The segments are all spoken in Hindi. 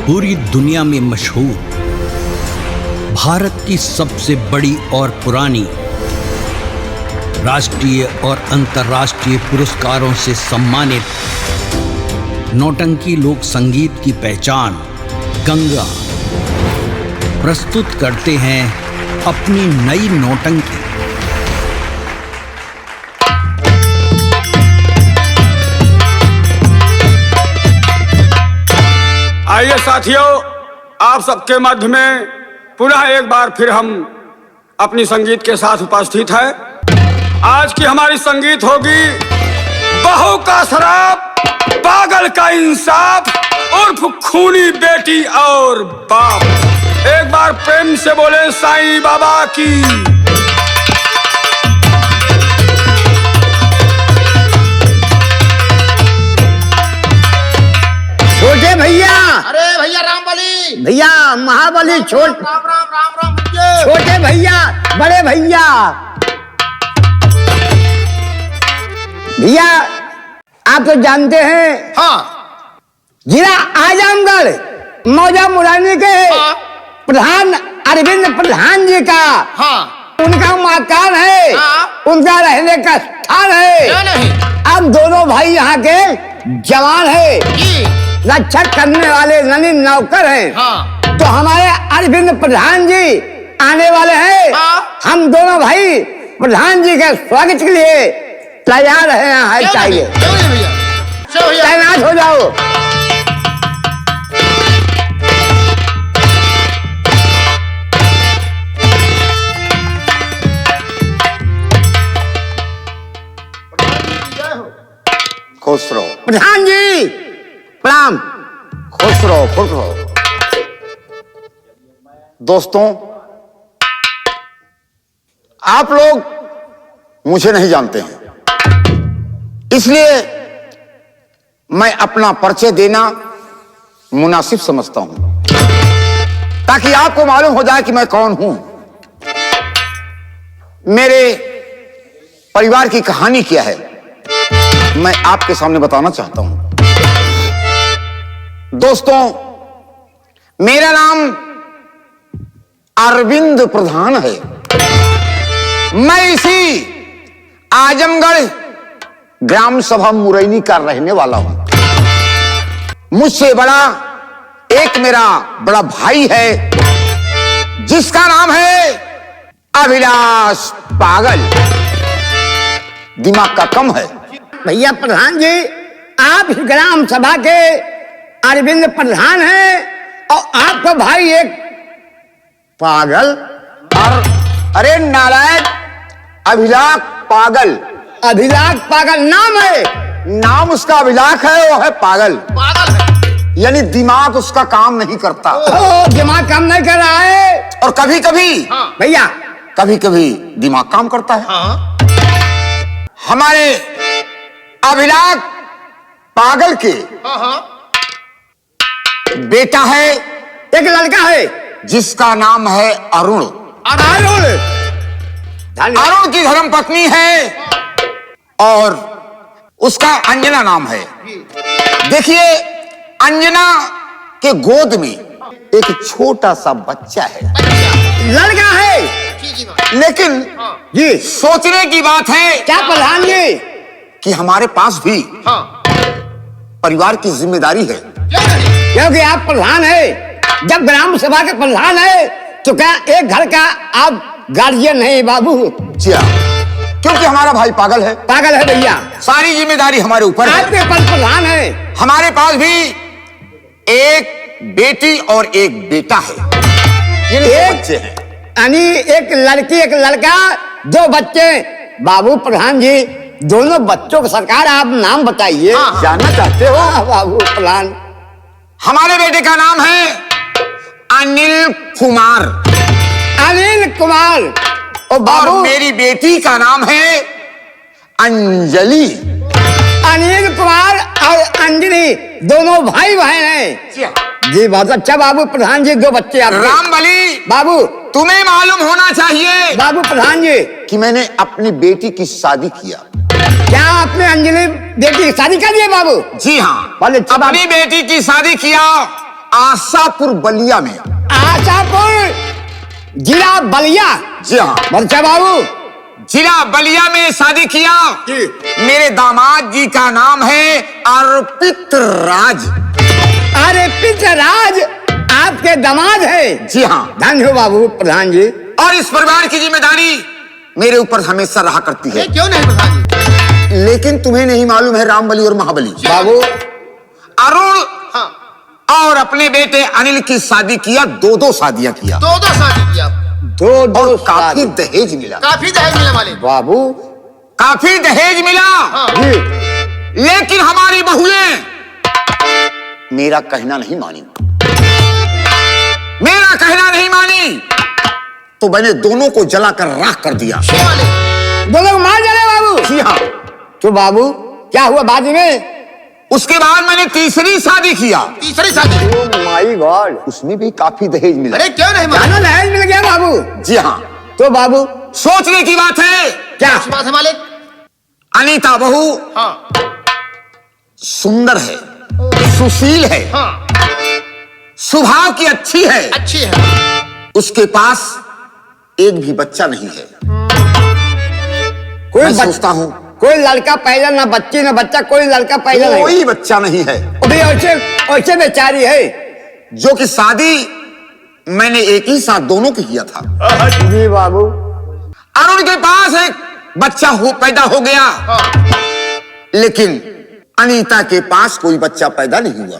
पूरी दुनिया में मशहूर, भारत की सबसे बड़ी और पुरानी, राष्ट्रीय और अंतर्राष्ट्रीय पुरस्कारों से सम्मानित नौटंकी लोक संगीत की पहचान गंगा प्रस्तुत करते हैं अपनी नई नौटंकी। आइए साथियों, आप सबके मध्य में पुनः एक बार फिर हम अपनी संगीत के साथ उपस्थित हैं। आज की हमारी संगीत होगी बहू का शराब, पागल का इंसाफ उर्फ खूनी बेटी और बाप। एक बार प्रेम से बोले साईं बाबा की। छोटे भैया, अरे भैया रामबली, भैया महाबली, राम राम राम राम भैया। छोटे भैया, बड़े भैया। भैया आप तो जानते हैं, हाँ जिला आजमगढ़ मौजा मुरानी के हाँ प्रधान अरविंद प्रधान जी का, हाँ उनका मकान है, हाँ। उनका रहने का स्थान क्यों है। नहीं अब दोनों भाई यहाँ के जवान है, जी, रक्षा करने वाले नवीन नौकर हैं। हाँ तो हमारे अरविंद प्रधान जी आने वाले हैं। हाँ। हम दोनों भाई प्रधान जी के स्वागत के लिए तैयार हैं। यहाँ क्यों चाहिए नहीं, क्यों नहीं भैया, चलो भैया। तैनात हो जाओ। खुश रहो प्रधान जी प्रणाम। खुश रहो खुश रहो। दोस्तों, आप लोग मुझे नहीं जानते हैं, इसलिए मैं अपना परिचय देना मुनासिब समझता हूं, ताकि आपको मालूम हो जाए कि मैं कौन हूं, मेरे परिवार की कहानी क्या है, मैं आपके सामने बताना चाहता हूं। दोस्तों, मेरा नाम अरविंद प्रधान है। मैं इसी आजमगढ़ ग्राम सभा मुरैनी का रहने वाला हूं। मुझसे बड़ा एक मेरा बड़ा भाई है, जिसका नाम है अभिलाष पागल। दिमाग का कम है। भैया प्रधान जी, आप इस ग्राम सभा के अरविंद प्रधान हैं और आपका भाई एक पागल और अरे नारायण, अभिलाष पागल। अभिलाष पागल नाम है। नाम उसका अभिलाष है, वो है पागल। पागल है यानी दिमाग उसका काम नहीं करता। दिमाग काम नहीं कर रहा है। और कभी कभी भैया कभी कभी दिमाग काम करता है। हमारे अभिलाष पागल के बेटा है, एक लड़का है जिसका नाम है अरुण। अरुण। अरुण की धर्म पत्नी है और उसका अंजना नाम है। देखिए, अंजना के गोद में एक छोटा सा बच्चा है, लड़का है। लेकिन जी सोचने की बात है क्या प्रधान जी, कि हमारे पास भी परिवार की जिम्मेदारी है। क्योंकि आप प्रधान है, जब ग्राम सभा के प्रधान है तो क्या एक घर का आप गार्जियन नहीं बाबू? जी हाँ, क्योंकि हमारा भाई पागल है। पागल है भैया, सारी जिम्मेदारी हमारे ऊपर है। आपके पास प्रधान है। हमारे पास भी एक बेटी और एक बेटा है। ये दो बच्चे हैं। यानी एक लड़की एक लड़का, दो बच्चे। बाबू प्रधान जी, दोनों बच्चों को सरकार आप नाम बताइए। जानना चाहते हो? हाँ, बाबू प्रधान। हमारे बेटे का नाम है अनिल कुमार। अनिल कुमार। और और बाबू मेरी बेटी का नाम है अंजलि। अनिल कुमार और अंजलि दोनों भाई बहन हैं। जी बहुत अच्छा बाबू प्रधान जी, दो बच्चे आपके। रामबली, बाबू तुम्हें मालूम होना चाहिए बाबू प्रधान जी, कि मैंने अपनी बेटी की शादी किया। क्या आपने अंजलि बेटी की शादी कर दी है बाबू? जी हाँ, बहुत अच्छी बात। अपनी बेटी की शादी किया आशापुर बलिया में। आशापुर जिला बलिया। जी हाँ, बच्चा बाबू जिला बलिया में शादी किया। मेरे दामाद जी का नाम है अर्पित राज। अर्पित राज आपके दामाद है? जी हाँ। धन्य हो बाबू प्रधान जी। और इस परिवार की जिम्मेदारी मेरे ऊपर हमेशा रहा करती है। क्यों नहीं प्रधान जी? लेकिन तुम्हें नहीं मालूम है रामबली और महाबली। बाबू अरुण हाँ, और अपने बेटे अनिल की शादी किया, दो शादियां किया। दो शादी किया, दो और काफी शादी। दहेज मिला। काफी दहेज मिला मालिक। बाबू काफी दहेज मिला। हाँ, जी लेकिन हमारी बहुएं मेरा कहना नहीं मानी। मेरा कहना नहीं मानी तो मैंने दोनों को जलाकर राख कर दिया। क्यों मालिक? दोनों को मार डाले बाबू। जी हाँ। तो बाबू क्या हुआ बाद में? उसके बाद मैंने तीसरी शादी किया। तीसरी शादी? ओ माय गॉड, उसमें भी काफी दहेज मिला। अरे क्यों नहीं मालिक? जानो दहेज मिल गया बाबू। जी हाँ। तो बाबू सोचने की बात है। क्या? अच्छी बात है मालिक। अनीता बहू हाँ सुंदर है, सुशील है, हाँ, स्वभाव की अच्छी है। अच्छी है। उसके पास एक भी बच्चा नहीं है। कोई मैं सोचता हूँ कोई लड़का पैदा ना बच्ची ना बच्चा, कोई लड़का पैदा नहीं। कोई बच्चा नहीं है। अभी ऐसे ऐसे बेचारी है। जो कि शादी मैंने एक ही साथ दोनों की किया था। जी बाबू। अरुण के पास एक बच्चा पैदा हो गया। हाँ, लेकिन अनीता के पास कोई बच्चा पैदा नहीं हुआ।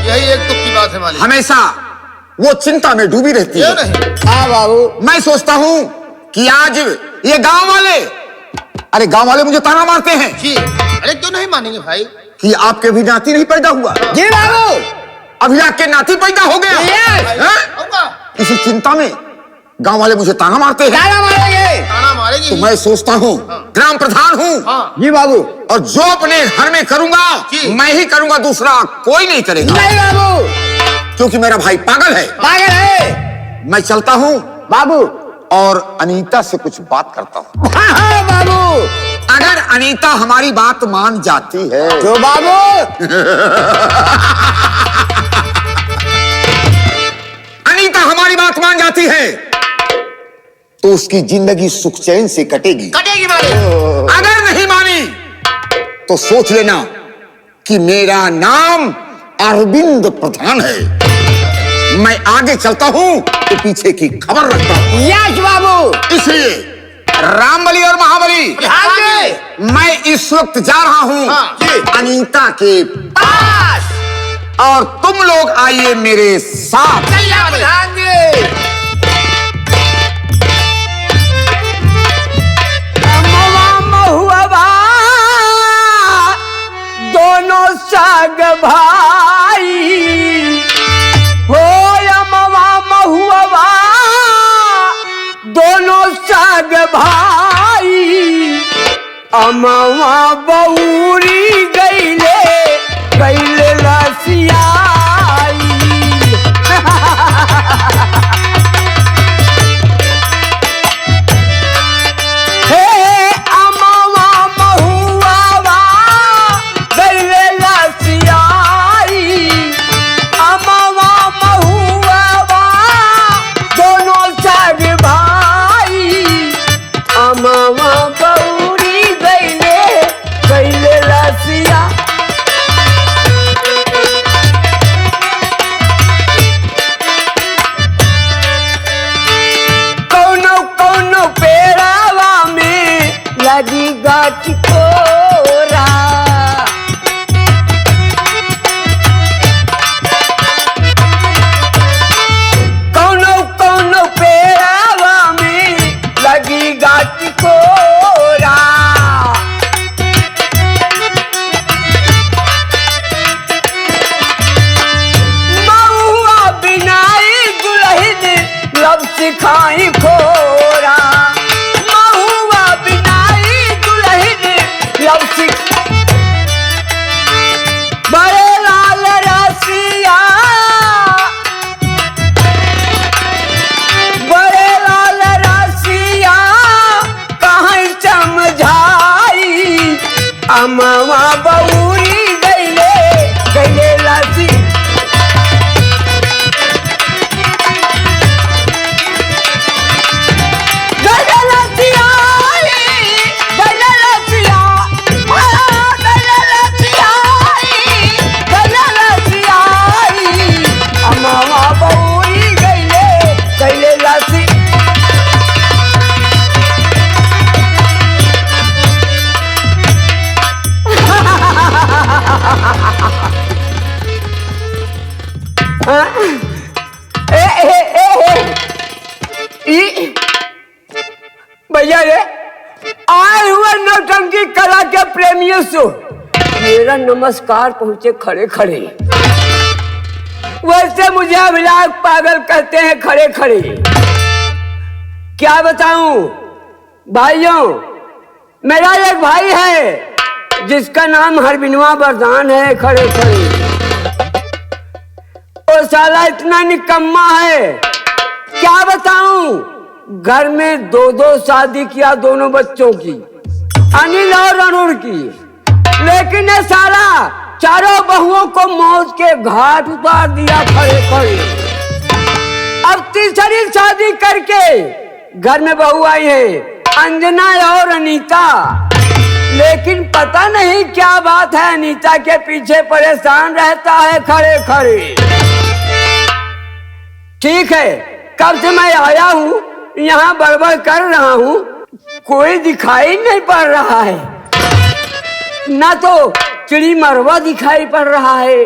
यही एक दुख की बात है मालिक। हमेशा वो चिंता में डूबी रहती क्यों है। नहीं? हाँ बाबू। मैं सोचता हूँ कि आज ये गांव वाले, अरे गांव वाले मुझे ताना मारते हैं जी, अरे क्यों नहीं मानेंगे भाई? कि आपके भी नाती नहीं पैदा हुआ। जी बाबू। अभी आपके नाती पैदा हो गया। Yes! हैं? होगा। इसी चिंता में गांव वाले मुझे ताना मारते हैं। ताना मारेंगे। ताना मारेगी। तो मैं सोचता हूँ ग्राम प्रधान हूँ हाँ, जी बाबू। और जो अपने घर में करूंगा जी। मैं ही करूंगा, दूसरा कोई नहीं करेगा। नहीं बाबू, क्योंकि मेरा भाई पागल है। पागल है। मैं चलता हूँ बाबू और अनीता से कुछ बात करता हूँ। हाँ हाँ बाबू। अगर अनीता हमारी बात मान जाती है तो बाबू अनीता हमारी बात मान जाती है तो उसकी जिंदगी सुख चैन से कटेगी। कटेगी मालिक। अगर नहीं मानी तो सोच लेना कि मेरा नाम अरविंद प्रधान है। मैं आगे चलता हूं तो पीछे की खबर रखता हूं। यस बाबू। इसलिए रामबली और महाबली, हाँ जी। मैं इस वक्त जा रहा हूं हाँ, जी। अनीता के पास और तुम लोग आइए मेरे साथ। प्रधान जी। महुआ दोनों साग भाई हो, महुआ दोनों साग भाई, अमवा बौरी गईले गईले लसियाई। हे अमवा महुआ गईले लसियाई, अमवा महुआ दोनों साग भाई, अमवा बौरी गईले गईले लसिया। कौनो कौनो पेड़ावा में लगी गाछ कोरा, कौनो कौनो पेड़ावा में लगी गाछ कोरा। महुआ बिनाई दुल्हन लब सिखाई खोरा, महुआ बिनाई दुल्हन लब सिख। बड़े लाल रसिया, बड़े लाल रसिया कहाँ समझाई, अमवा बौरी गईले गईले लसी। भैया रे आए हुए नौटंकी कला के प्रेमियों से मेरा नमस्कार पहुंचे खड़े खड़े। वैसे मुझे अभिलाष पागल कहते हैं खड़े खड़े। क्या बताऊं भाइयों, मेरा एक भाई है जिसका नाम हरबिनवा बरदान है खड़े खड़े। वो साला इतना निकम्मा है क्या बताऊं, घर में दो दो शादी किया दोनों बच्चों की, अनिल और अरुण की, लेकिन ये साला चारों बहुओं को मौत के घाट उतार दिया खड़े खड़े। अब तीसरी शादी करके घर में बहू आई है अंजना और अनीता, लेकिन पता नहीं क्या बात है अनीता के पीछे परेशान रहता है खड़े खड़े। ठीक है, कब से मैं आया हूँ यहाँ बड़बड़ कर रहा हूँ, कोई दिखाई नहीं पड़ रहा है, ना तो चिड़ी मरवा दिखाई पड़ रहा है,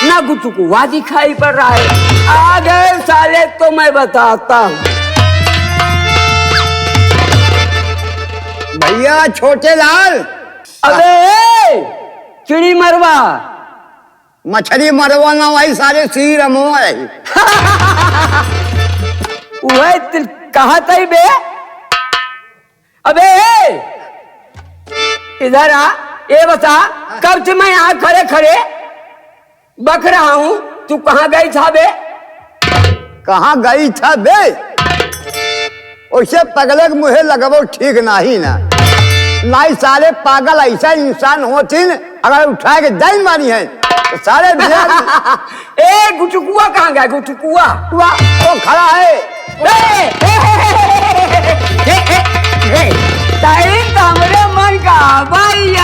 ना गुटकुआ दिखाई पड़ रहा है। आ गए साले तो मैं बताता हूँ। भैया छोटे लाल, अबे चिड़ी मरवा मछली मरवा ना भाई सारे सी रमो है। वह कहा था बे, अबे इधर आ, ये बता कब से मैं यहाँ खड़े खड़े बक रहा हूँ, तू कहाँ गई था बे? कहाँ गई था बे? उसे पगलक मुहे लगभग ठीक नहीं ना, नहीं सारे पागल ऐसा इंसान होती अगर उठा के दाइन मारी है तो सारे ए गुटकुआ कहाँ गया? गुटकुआ वो खड़ा है। हमरे मन का भाई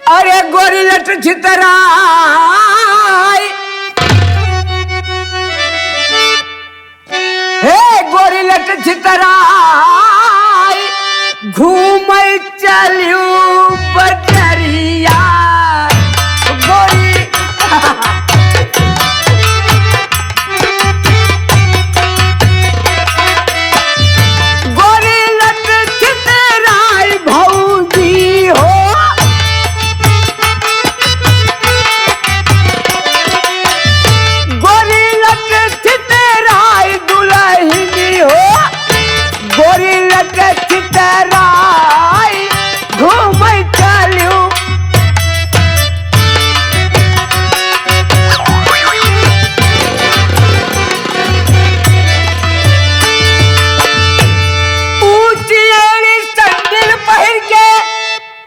अरे गोरी लट छितरा गोरी लट छितरा घूम चलियो बजरिया गोरी। गोरी लट छितराई भौजी हो, गोरी लट छितराई दुल्हनी हो, गोरी लट छितराई घूम चलियो।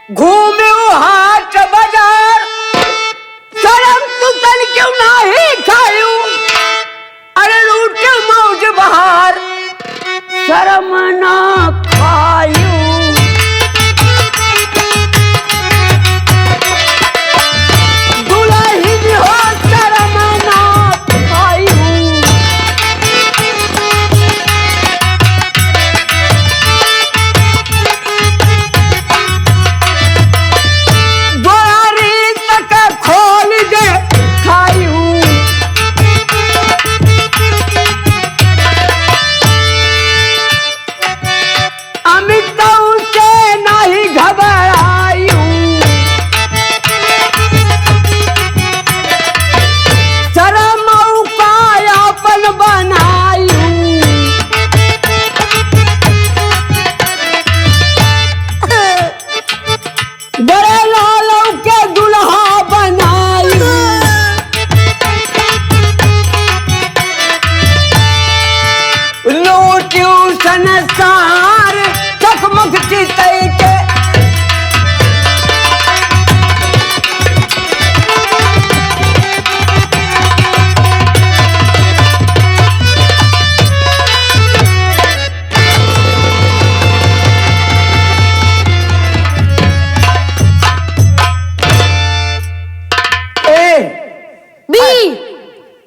घूमे हाट बाजार शरम तुतन क्यों नहीं खायू, अरे लूट के मौज बहार शरम ना खायू। दुल्हन हो शरम ना खायू।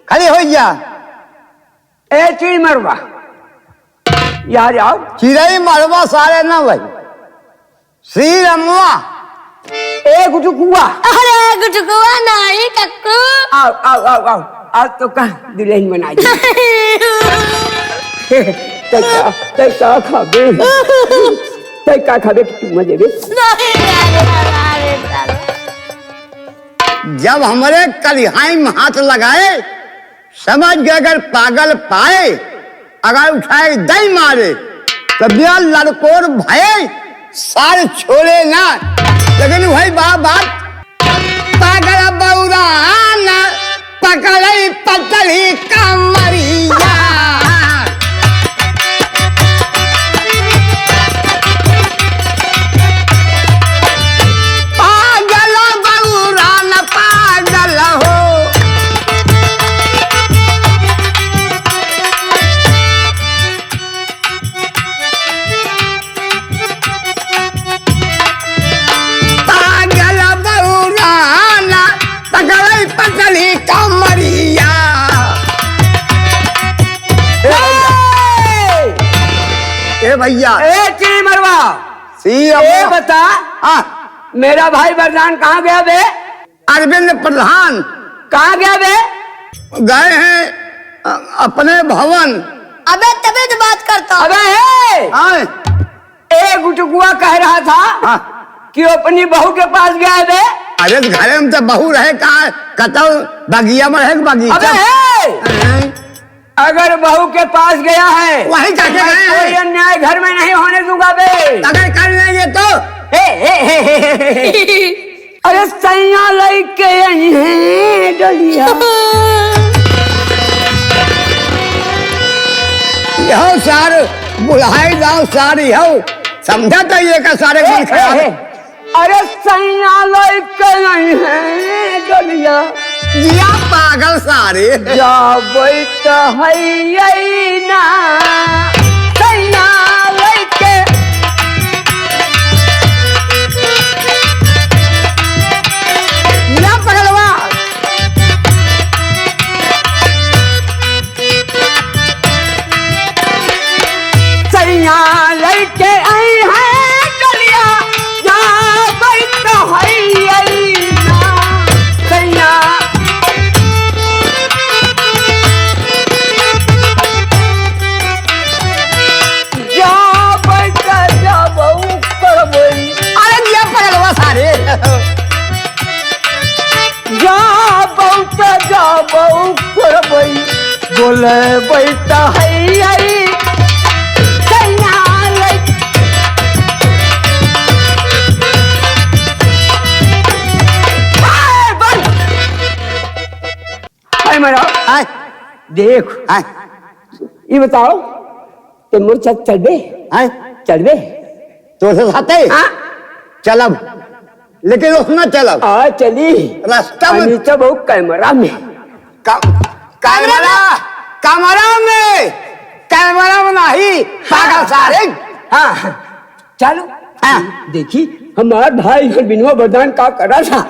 खड़ी हो जा। ए चिड़ी मरवा यार आओ। चिड़ई मरवा सारे ना भाई श्री रमवा एक गुटकुआ। अरे गुटकुआ नहीं कक्कू। आओ आओ आओ आओ आज तो का दुल्हन बना दी। तै का खाबे कि तू मजे बे। जब हमारे कलिहाई में हाथ लगाए समझ गए अगर पागल पाए अगर उठाए दई मारे तब लड़कोर भय सारे छोड़े ना लेकिन भाई बात पागल बौरा ना पकड़ई पतली कमरिया पागल बौरा न पागल हो पागल बौरा न पकड़ई पतली कमरिया ए भैया ए चिड़ी मरवा सी ये बता हाँ मेरा भाई वरदान कहाँ गया बे? अरविंद प्रधान कहाँ गया बे? गए हैं अपने भवन। अबे तभी तो बात करता हूँ। अबे हे आए एक गुटकुआ कह रहा था हाँ कि वो अपनी बहू के पास गया है बे। अरे तो घरे में तो बहू रहे कहा कतौ बगिया में रहे अबे बगीचा हे अगर बहू के पास गया है वहीं जाके मैं गए कोई हैं। अन्याय घर में नहीं होने दूंगा बे। अगर कर लेंगे तो अरे सैया लेके आई है डलिया। यहो सार बुढ़ाई जाओ सारी हो समझा तो ये का सारे मन खराब है। अरे सैया लेके आई है डलिया। जिया पागल सारे जाबै तो है ना सैया लेके। जिया पगलवा सैया लेके आई है डलिया जाबै तो है ना सैया। जाबै तो जाबौ करबै। अरे जिया पगलवा सारे जाबौ तो जाबौ करबै बोलेबै तो है सैया लेके। मेरा आए देख आए ये बताओ ते मुर्चा चढ़बे आए चढ़बे तो से साथे हाँ? चलब लेकिन उसमें चलब आ चली रास्ता में नीचे बहुत कैमरा में कैमरा कैमरा में नहीं पागल सारे। हाँ चलो हाँ। देखी हमार भाई बिनवा वरदान का करा था।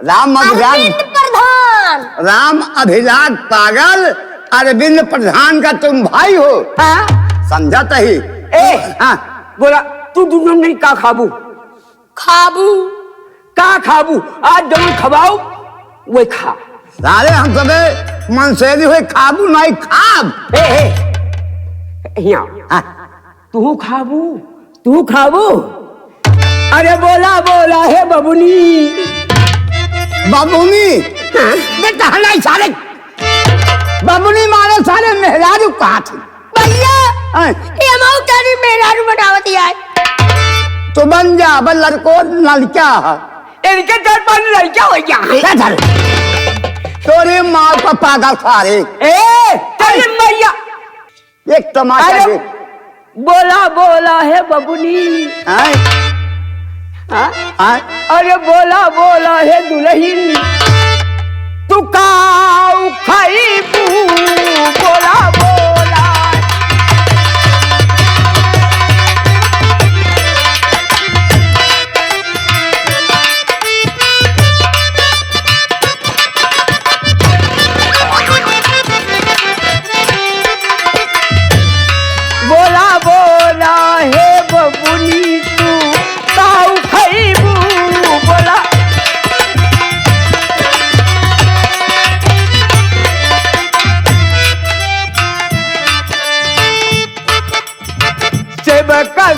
राम अभिलाष अरविंद प्रधान। राम अभिलाष पागल अरविंद प्रधान का तुम भाई हो हाँ? समझा तो ही ए हाँ बोला तू दोनों नहीं का खाबू खाबू का खाबू आज दोनों खवाओ वो खा। सारे हम सबे मनसेरी हुए खाबू नहीं खाब यहाँ तू खाबू तू खाबू। अरे बोला बोला है बबुनी बाबूनी बेटा नहीं सारे बाबूनी मारे सारे मेहरारू कहा थे भैया हाँ। ये माऊ तारी मेहरारू बनावती है। तो बन जा बल लड़को लड़का इनके डर पर लड़का हो गया तोरे माँ का पागल सारे ए चल मैया। एक तमाशा अरे देख बोला बोला है बबुनी हाँ? हाँ? हाँ? अरे बोला बोला है दुल्हन तू काऊ खाईबू बोला बोला।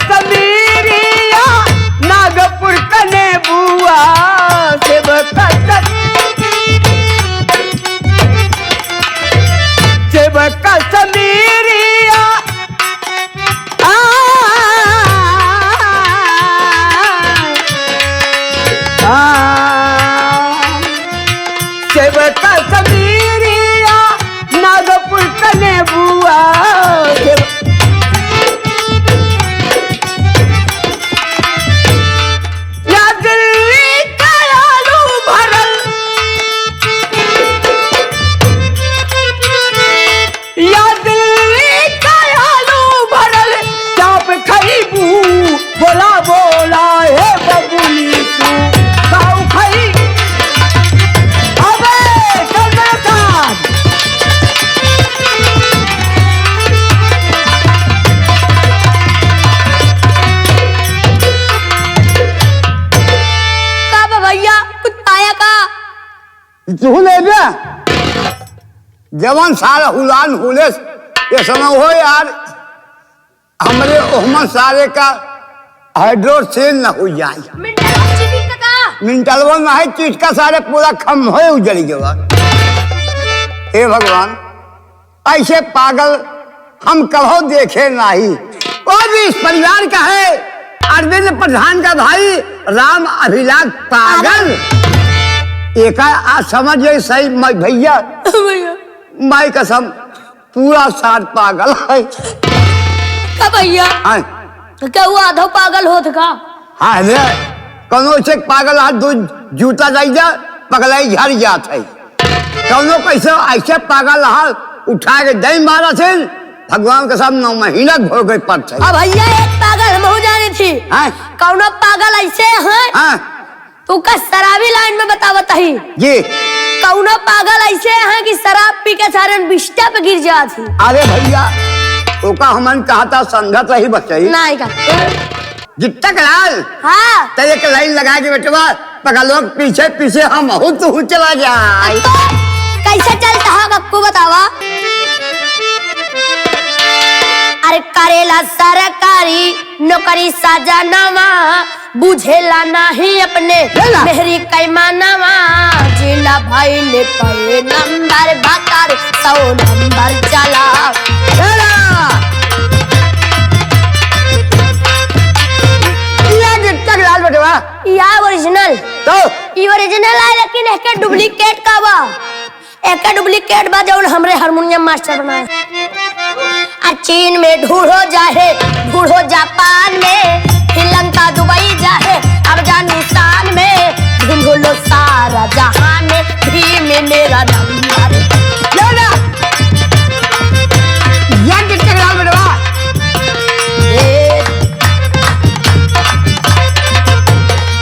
कश्मीरिया नागपुर कने बुआ सेब कश्मीरिया सेब कश्मीरिया नागपुर कने बुआ या दिल्ली का आलू भरल या दिल्ली का आलू भरल चाप खईबू बोला बोला हे बबुली तू खाऊ खई अबे चल मेरे साथ का बा भैया कुछ पाया का? झूले बे जवान सारा हुलान हुले ये समय हो यार हमरे ओहमन सारे का हाइड्रोसेल न हो जाए मिंटलवा में है चीज का सारे पूरा खम हो उजड़ गया। हे भगवान ऐसे पागल हम कहो देखे नहीं। और भी इस परिवार का है अरविंद प्रधान का भाई राम अभिलाष पागल एक आज समझ गए सही भैया माई कसम पूरा साथ पागल है का भैया हाँ क्या हुआ आधो पागल होत का? हाँ रे कौनो से पागल हाथ दो जूता जाइजा पगलाई झड़ जात है कौनो कैसे ऐसे पागल हाथ उठा के दही मारा से भगवान के सामने 9 महीना हो गए पर थे। अब भैया एक पागल हम हो जाने थी हाँ कौनो पागल ऐसे हैं हाँ तू का शराबी लाइन में बतावत ही जी कौनो पागल ऐसे हैं कि शराब पी के सारे बिस्टा पे गिर जाती। अरे भैया ओका हमन कहा था संगत रही बचाई नहीं का जितना लाल हाँ तो एक लाइन लगा के बेटवा पगलों पीछे पीछे हम हो तू चला जाए तो कैसे चलता है आपको बतावा? अरे करेला सरकारी नौकरी सजनवा बुझेला नहीं अपने मेहरी कैमानवा जिला भाई ले पे नंबर बकर 100 नंबर चला लाल बेटवा या ओरिजिनल तो ये ओरिजिनल है लेकिन एक डुप्लीकेट का बा एक डुप्लीकेट बा जो हमरे हारमोनियम मास्टर बनाए। चीन में ढूंढो जाहे ढूंढो जापान में श्रीलंका दुबई जाहे अब अफगानिस्तान में ढूंढो लो सारा जहां में भी में मेरा नंबर लेना यार कितने लाल बेटवा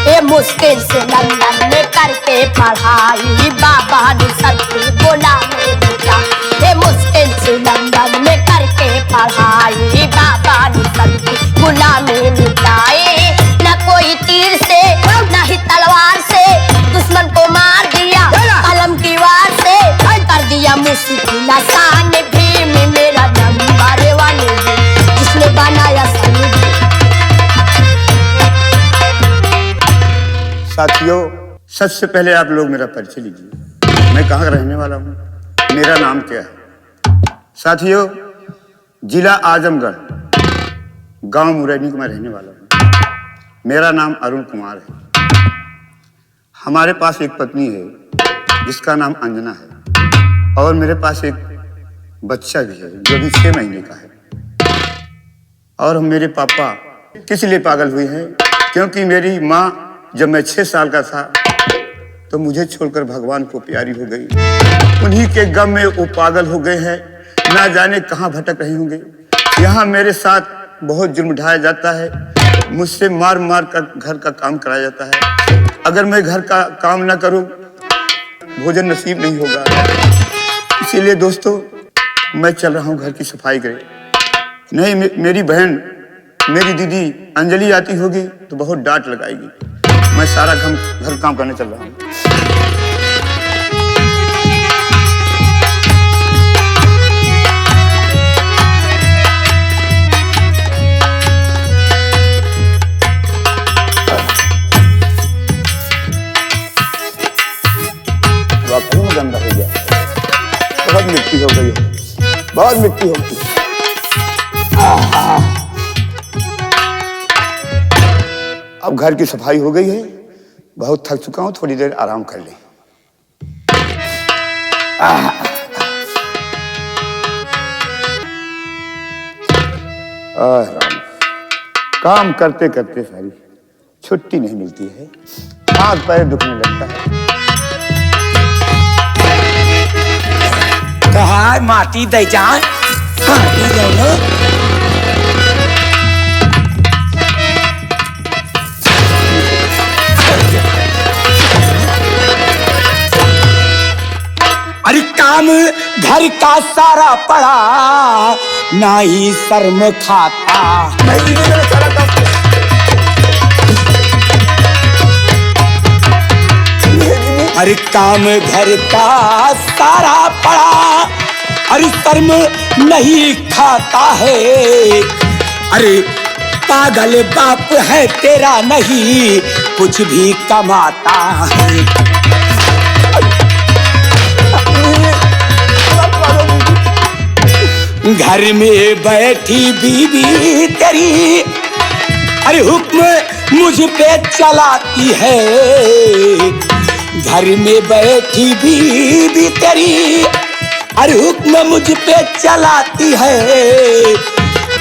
ये मुश्किल से लंदन में करके पढ़ाई बाबा ने सबको बोला मेरा ये मुश्किल से लंदन में करके पढ़ाई बाबा ने सबको गुलामी मिटाए न कोई तीर से न ही तलवार से दुश्मन को मार दिया कलम की वार से कर दिया मुश्किल आसान भी में मेरा नंबर वाले जिसने बनाया साथियों सबसे पहले आप लोग मेरा परिचय लीजिए। मैं कहाँ का रहने वाला हूँ, मेरा नाम क्या है। साथियों जिला आजमगढ़ गांव मुरैनी का मैं रहने वाला हूँ। मेरा नाम अरुण कुमार है। हमारे पास एक पत्नी है जिसका नाम अंजना है और मेरे पास एक बच्चा भी है जो भी 6 महीने का है। और मेरे पापा किस लिए पागल हुए हैं क्योंकि मेरी माँ जब मैं 6 साल का था तो मुझे छोड़कर भगवान को प्यारी हो गई। उन्हीं के गम में वो पागल हो गए हैं, ना जाने कहाँ भटक रहे होंगे। यहाँ मेरे साथ बहुत जुर्म ढाया जाता है, मुझसे मार मार कर घर का काम कराया जाता है। अगर मैं घर का काम ना करूं भोजन नसीब नहीं होगा। इसीलिए दोस्तों मैं चल रहा हूँ घर की सफाई करे। नहीं मेरी बहन मेरी दीदी अंजलि आती होगी तो बहुत डांट लगाएगी। मैं सारा घर काम करने चल रहा हूँ। बहुत मिट्टी होती है। अब घर की सफाई हो गई है, बहुत थक चुका हूं, थोड़ी देर आराम कर लें। राम, काम करते करते सारी छुट्टी नहीं मिलती है, हाथ पैर दुखने लगता है। कहा माटी दे जान, माटी दे लो। अरे काम घर का सारा पड़ा, ना ही शर्म खाता। अरे काम घर का सारा पड़ा, अरे शर्म नहीं खाता है। अरे पागल बाप है तेरा, नहीं कुछ भी कमाता है। घर में बैठी बीबी तेरी, अरे हुक्म मुझ पे चलाती है। घर में बैठी बीबी तेरी, अरे हुक्म मुझ पे चलाती है।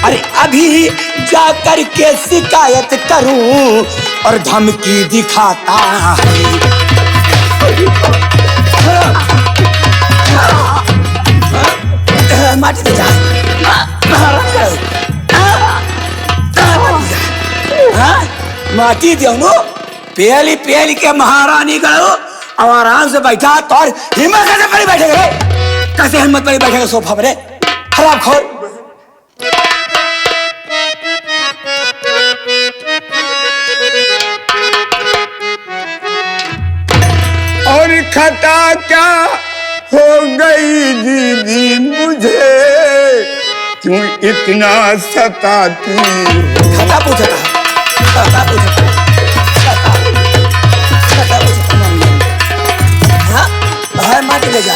अरे अभी जा कर के शिकायत करूं और धमकी दिखाता है। माटी दे जा, माटी दो पहली पहली के महारानी गयो, अब आराम से बैठा तो और हिम्मत कैसे पड़ी बैठेगा, कैसे हिम्मत पड़ी बैठेगा सोफा पर, खराब खोर। और खता क्या हो गई दीदी मुझे, क्यों इतना सताती हो? खता पूछा था, खता पूछा था, खता पूछा था। हाँ, बाहर माटी ले जा।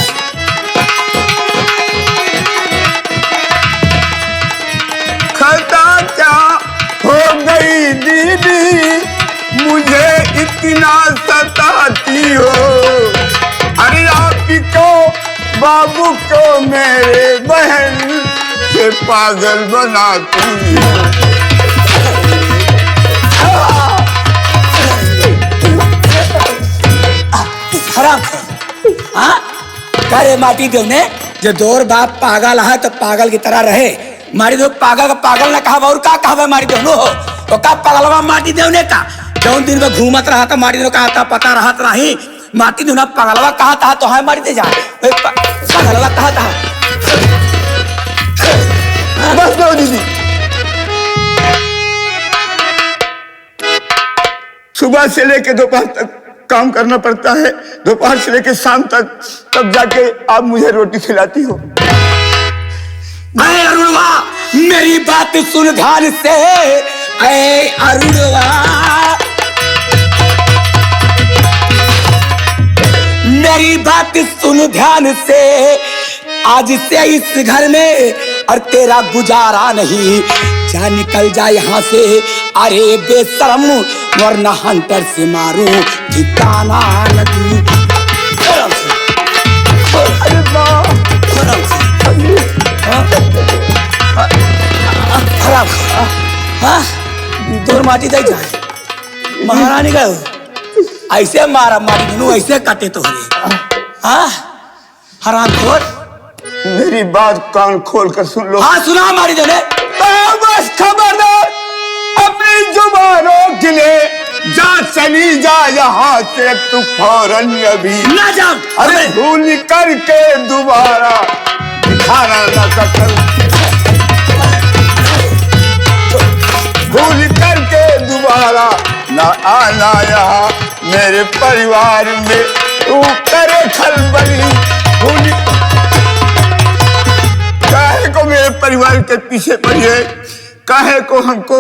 खता क्या हो गई दीदी मुझे इतना सताती हो? अरे आपको बाबू को मेरे बहन से पागल बनाती हो। खराब हाँ, करे माटी देवने जो दोर बाप पागल है तो पागल की तरह रहे। मारी दो पागल का पागल ना कहा और का कहा मारी देवनो हो तो का पागलवा माटी देवने का जौन दिन में घूमत रहा था माटी देव कहा था पता रहा नहीं माटी देवना पागलवा कहा था तो है मारी दे जा पागलवा कहा था। बस दो दीदी, सुबह से लेके दोपहर तक काम करना पड़ता है, दोपहर से लेके शाम तक, तब जाके आप मुझे रोटी खिलाती हो। अरुणवा मेरी बात सुन ध्यान से, ऐ अरुणवा मेरी बात सुन ध्यान से, आज से इस घर में और तेरा गुजारा नहीं, जा निकल जा यहाँ से। अरे बेशरम वरना हंटर से मारूं ठिकाना लगी। अरे खराब हाँ दूर माटी दे जाए महारानी गए ऐसे मारा मारी दोनों ऐसे काटे तो हाँ हराम खोर। मेरी बात कान खोल कर सुन लो। हाँ सुना मारी दोने बस खबरदार अपनी जुबानों के लिए जा चली जा यहाँ से तू फौरन अभी ना जा। अरे भूल करके दोबारा दिखाना न कर, भूल करके दोबारा न आना यहाँ मेरे परिवार में, तू करे खलबली भूल काहे को मेरे परिवार के पीछे पड़ी है, काहे को हमको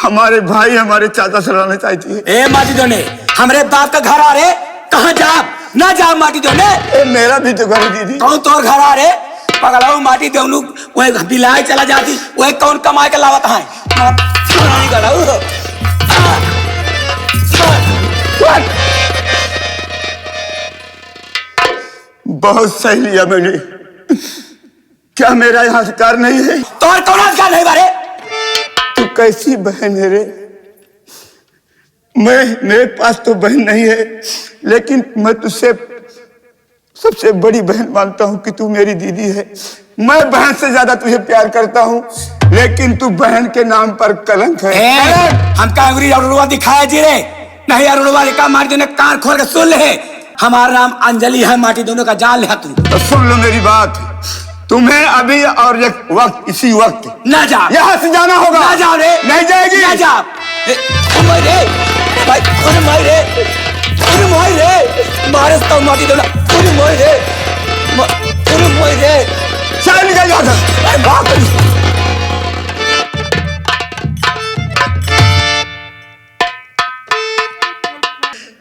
हमारे भाई हमारे चाचा सलाना चाहती है। ए माटी दोने हमारे बाप का घर आ रहे कहाँ जा ना जा माटी दोने। मेरा भी तो घर दीदी। कौन तोर घर आ रहे पगलाऊ माटी देवनु वही बिलाए चला जाती वही कौन कमाए के लावत है बहुत सही लिया मैंने। क्या मेरा यहाँ अधिकार नहीं है? तो और कौन अधिकार नहीं बारे? तू कैसी बहन है रे? मेरे पास तो बहन नहीं है, लेकिन मैं तुझसे सबसे बड़ी बहन मानता हूँ कि तू मेरी दीदी है। मैं बहन से ज्यादा तुझे प्यार करता हूँ, लेकिन तू बहन के नाम पर कलंक है। हमका अंग्रेजी अरुणवा दिखाया जी रे नहीं, अरुणवा का माटी दोनों कान खोल के सुन ले। हमारा नाम अंजलि है, माटी दोनों का जान ले तू। तो सुन लो मेरी बात, तुम्हें अभी और एक वक्त, इसी वक्त ना जा, यहाँ से जाना होगा। ना जा रे, नहीं जाएगी। ना जा भाई, मारे तो माटी दोनों चल निकल जाता।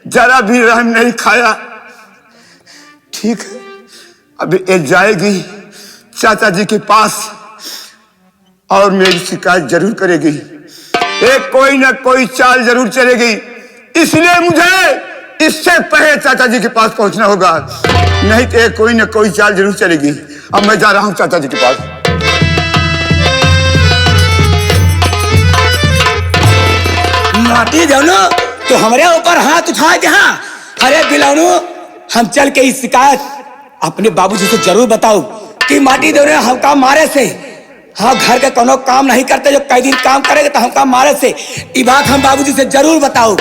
जरा भी रहम नहीं खाया। ठीक है, अभी ये जाएगी चाचा जी के पास और मेरी शिकायत जरूर करेगी। एक कोई ना कोई चाल जरूर चलेगी, इसलिए मुझे इससे पहले चाचा जी के पास पहुंचना होगा, नहीं तो कोई ना कोई चाल जरूर चलेगी। अब मैं जा रहा हूं चाचा जी के पास। माटी दोनों तो हमारे ऊपर हाथ उठाए थे। हाँ, अरे बिलावनु, हम चल के इस शिकायत अपने बाबूजी से जरूर बताओ कि माटी दोनों हमका मारे से, हाँ घर के कोनो काम नहीं करते, जो कई दिन काम करेंगे तो हमका मारे से। ये बात हम बाबूजी से जरूर बताओ।